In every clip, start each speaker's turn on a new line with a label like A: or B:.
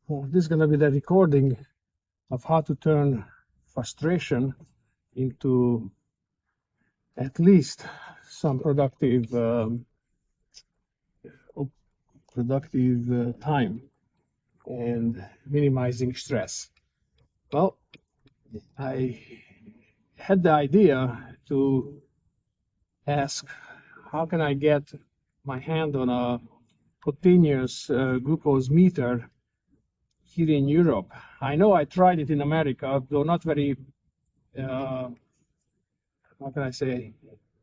A: Well, this is going to be the recording of how to turn frustration into at least some productive time and minimizing stress. Well, I had the idea to ask, how can I get my hand on a continuous glucose meter here in Europe? I know I tried it in America, though not very, how can I say,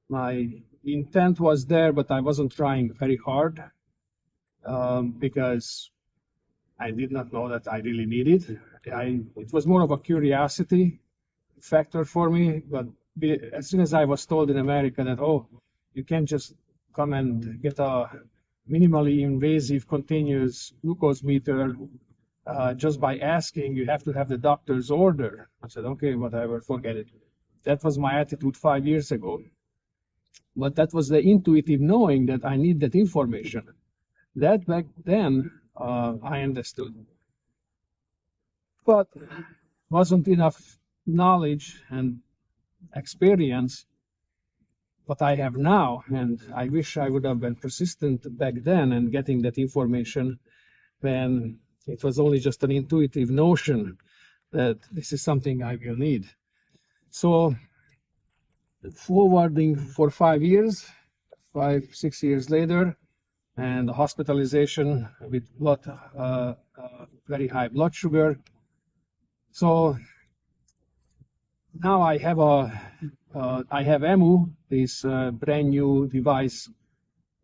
A: my intent was there, but I wasn't trying very hard because I did not know that I really needed it. It was more of a curiosity factor for me, but as soon as I was told in America that, oh, you can't just come and get a minimally invasive continuous glucose meter just by asking, you have to have the doctor's order. I said, okay, whatever, forget it. That was my attitude 5 years ago. But that was the intuitive knowing that I need that information. That back then I understood. But wasn't enough knowledge and experience what I have now, and I wish I would have been persistent back then and getting that information when it was only just an intuitive notion that this is something I will need. So forwarding for 5 years, 6 years later, and hospitalization with very high blood sugar. So now I have AMU, this brand new device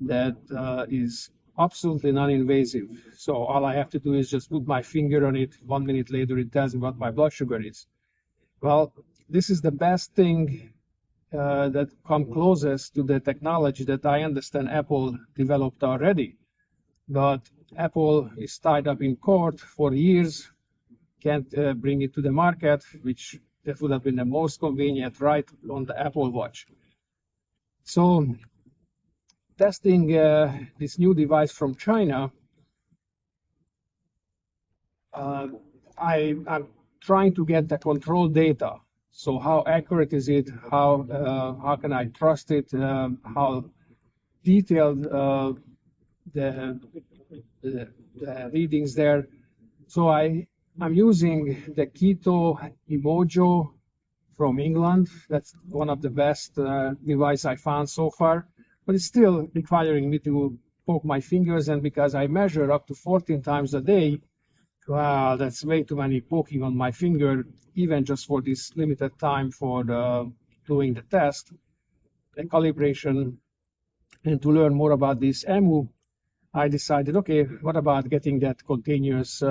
A: that is absolutely non-invasive. So all I have to do is just put my finger on it. 1 minute later, it tells me what my blood sugar is. Well, this is the best thing that come closest to the technology that I understand Apple developed already. But Apple is tied up in court for years, can't bring it to the market, which that would have been the most convenient right on the Apple Watch. So testing this new device from China, I'm trying to get the control data. So how accurate is it? How can I trust it? How detailed the readings there? So I'm using the Keto Emojo from England. That's one of the best device I found so far, but it's still requiring me to poke my fingers, and because I measure up to 14 times a day, wow, that's way too many poking on my finger, even just for this limited time for doing the test, the calibration, and to learn more about this AMU, I decided, okay, what about getting that continuous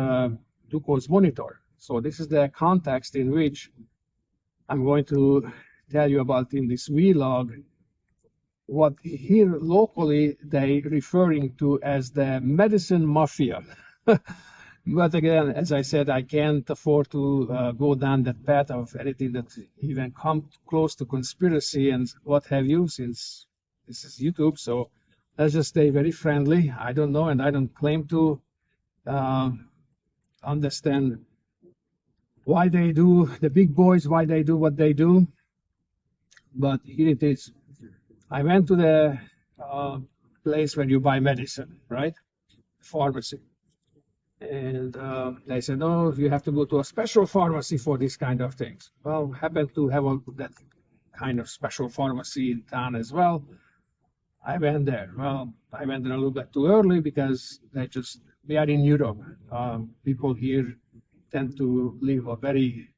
A: glucose monitor? So this is the context in which I'm going to tell you about in this vlog what here locally they referring to as the medicine mafia. But again, as I said, I can't afford to go down that path of anything that even come close to conspiracy and what have you, since this is YouTube. So let's just stay very friendly. I don't know, and I don't claim to understand why they do, the big boys, why they do what they do. But here it is. I went to the place where you buy medicine, right? Pharmacy. And they said, no, you have to go to a special pharmacy for these kind of things. Well, happened to have that kind of special pharmacy in town as well. I went there. Well, I went there a little bit too early because we are in Europe. People here tend to live a very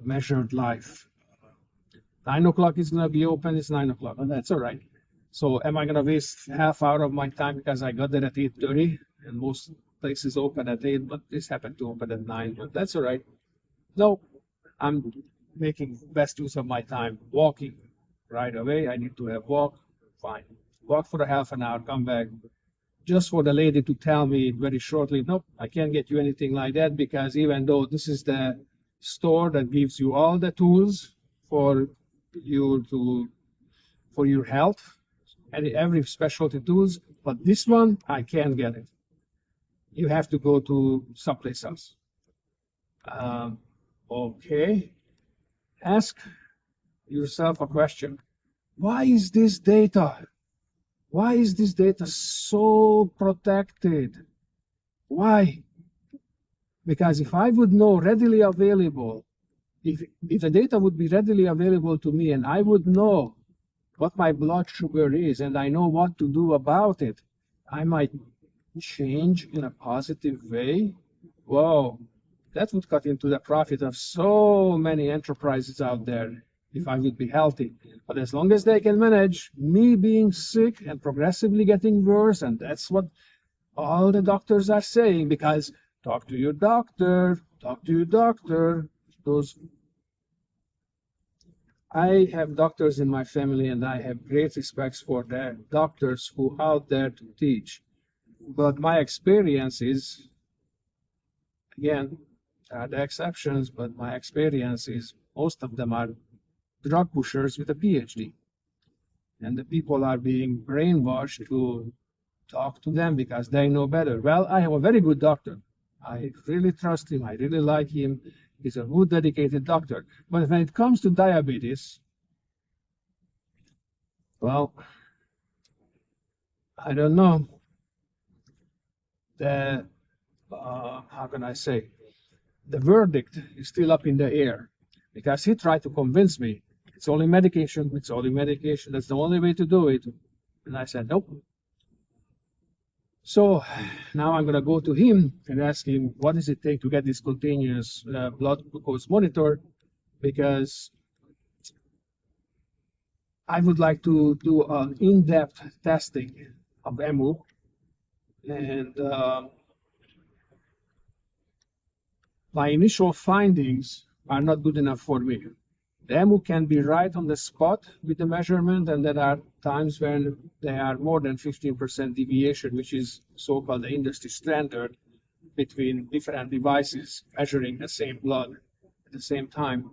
A: measured life. 9 o'clock is going to be open. It's 9 o'clock. And that's all right. So am I going to waste half hour of my time because I got there at 8:30 and most places open at 8, but this happened to open at 9, but that's all right. No, I'm making best use of my time walking right away. I need to have walk, fine. Walk for a half an hour, come back. Just for the lady to tell me very shortly, nope, I can't get you anything like that, because even though this is the store that gives you all the tools for your health and every specialty tools, but this one, I can't get it. you have to go to someplace else. Okay, ask yourself a question. Why is this data? Why is this data so protected? Why? Because if I would know readily available, if the data would be readily available to me and I would know what my blood sugar is and I know what to do about it, I might change in a positive way. Whoa, that would cut into the profit of so many enterprises out there if I would be healthy. But as long as they can manage me being sick and progressively getting worse, and that's what all the doctors are saying, because talk to your doctor, talk to your doctor. Those I have doctors in my family, and I have great respects for the doctors who are out there to teach. But my experience is, again, there are the exceptions, but my experience is most of them are drug pushers with a PhD. And the people are being brainwashed to talk to them because they know better. Well, I have a very good doctor. I really trust him. I really like him. He's a good, dedicated doctor. But when it comes to diabetes, well, I don't know. How can I say? The verdict is still up in the air because he tried to convince me it's only medication, it's only medication, that's the only way to do it. And I said, nope. So now I'm going to go to him and ask him, what does it take to get this continuous blood glucose monitor? Because I would like to do an in-depth testing of AMU. And my initial findings are not good enough for me. The AMU can be right on the spot with the measurement, and there are times when there are more than 15% deviation, which is so-called the industry standard between different devices measuring the same blood at the same time.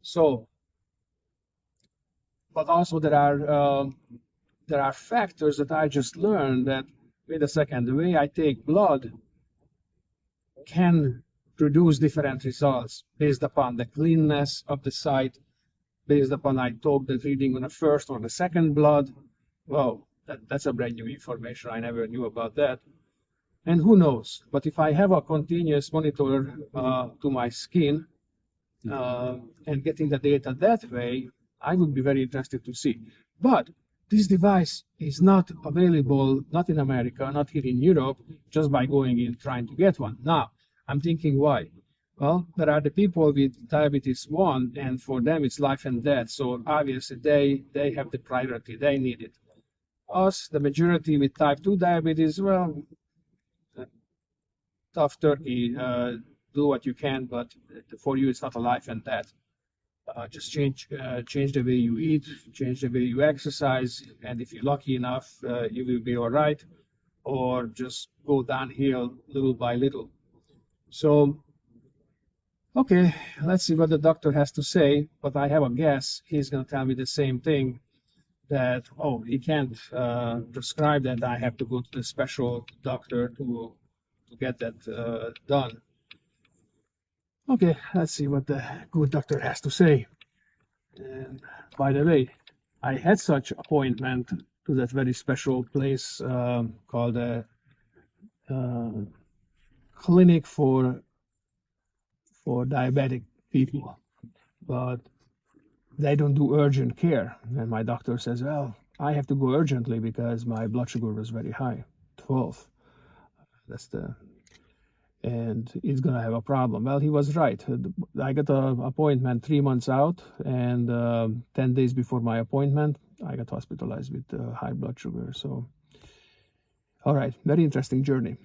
A: So, but also there are factors that I just learned that, wait a second, the way I take blood can produce different results based upon the cleanness of the site, based upon I took the reading on the first or the second blood. Well, that's a brand new information. I never knew about that. And who knows? But if I have a continuous monitor to my skin and getting the data that way, I would be very interested to see. But this device is not available, not in America, not here in Europe, just by going in trying to get one. Now, I'm thinking why? Well, there are the people with diabetes 1, and for them it's life and death. So obviously they have the priority, they need it. Us, the majority with type 2 diabetes, well, tough turkey, do what you can, but for you it's not a life and death. Just change the way you eat, change the way you exercise, and if you're lucky enough, you will be all right, or just go downhill little by little. So, okay, let's see what the doctor has to say, but I have a guess he's going to tell me the same thing, that, oh, he can't prescribe that, I have to go to the special doctor to get that done. Okay, let's see what the good doctor has to say. And by the way, I had such appointment to that very special place called a clinic for diabetic people, but they don't do urgent care. And my doctor says, well, I have to go urgently because my blood sugar was very high, 12. And he's going to have a problem. Well, he was right. I got an appointment 3 months out, and 10 days before my appointment, I got hospitalized with high blood sugar. So, all right, very interesting journey.